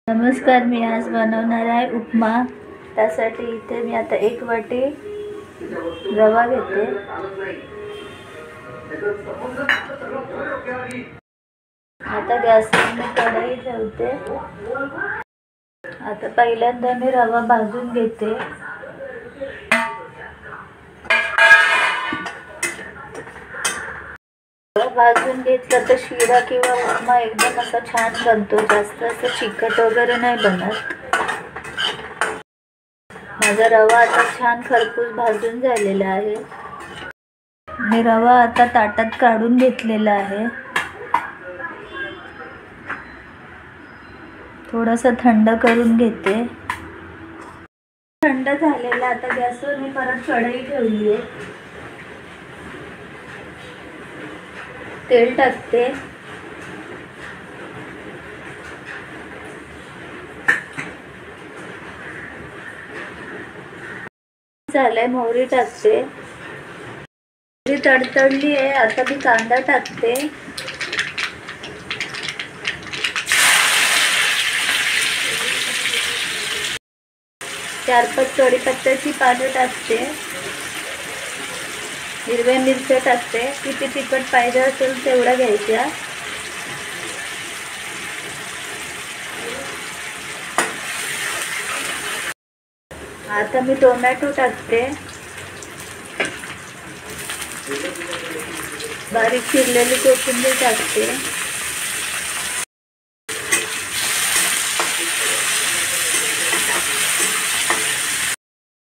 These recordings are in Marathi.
नमस्कार, मी आज बनवणार आहे उपमा। त्यासाठी इथे मी आता 1 वाटी रवा घेते। आता गॅसवर मी कढई ठेवते। आता पहिल्यांदा मी रवा भाजून घेते। भाजून घेतलं तर शिरा किंवा उपमा एकदम असा छान बनतो, जास्त असं चिकट वगैरे नाही बनत। माझा रवा आता छान खरपूस भाजून झालेला आहे। मी रवा आता ताटात काढून घेतलेला आहे। थोडासा थंड करून घेते। थंड झालेला आता गॅसवर मी परत कढई ठेवली आहे। तेल टाकते। झालंय, मोहरी टाकते। मोहरी तडतडली आहे, आता मी कांदा टाकते। चार 5 कढीपत्त्याची पानं टाकते। हिरव्या मिरच्या टाकते। किती तिखट पाहिजे असेल तेवढा घ्यायच्या। आता मी टोमॅटो टाकते। बारीक चिरलेली कोथिंबीर टाकते।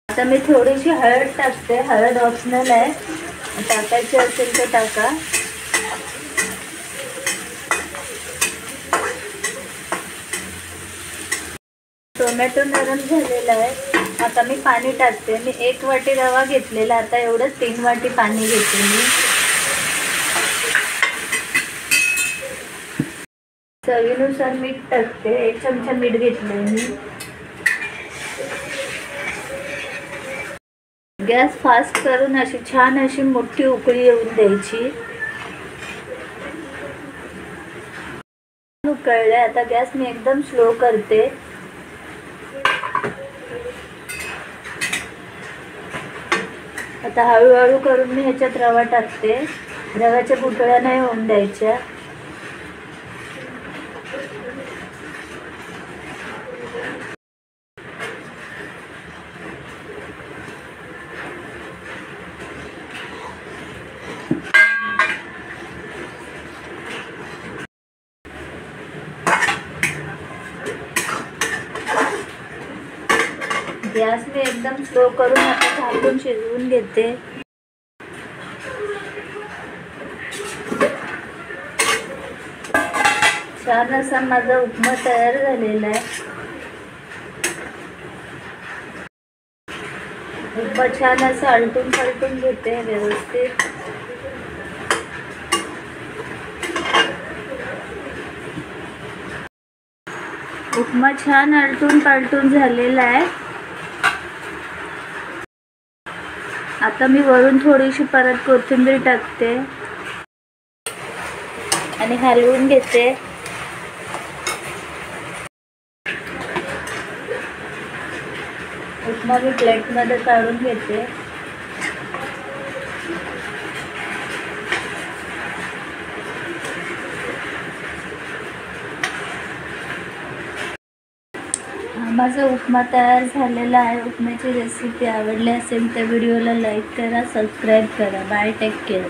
आता मी थोडीशी हळद टाकते। हळद ऑप्शनल आहे, टाकायची असेल तर टाका। टोमॅटो नरम झालेला आहे, आता मी पाणी टाकते। मी 1 वाटी रवा घेतलेला, आता एवढं 3 वाटी पाणी घेते मी। चवीनुसार मीठ टाकते। 1 चमचा मीठ घेतलंय मी। गॅस फास्ट करून अशी छान अशी मोठी उकळी येऊन द्यायची। उकळले, आता गॅस मी एकदम स्लो करते। आता हळूहळू करून मी ह्याच्यात रवा टाकते। रव्याच्या गुठळ्या नाही होऊन द्यायच्या। गॅस मी एकदम स्लो करून आता झाकून शिजवून घेते। छान असा माझा उपमा तयार झालेला आहे। उपमा छान असं आलटून पलटून घेते व्यवस्थित। उपमा छान आलटून पलटून झालेला आहे। आता मी वरून थोडीशी परत कोथिंबीर टाकते आणि हलवून घेते। उपमा मी प्लेटमध्ये काढून घेते। माझा उपमा तयार झालेला आहे। उपम्याची रेसिपी आवडली असेल तर व्हिडिओला लाईक करा, सबस्क्राईब करा। Bye, take care.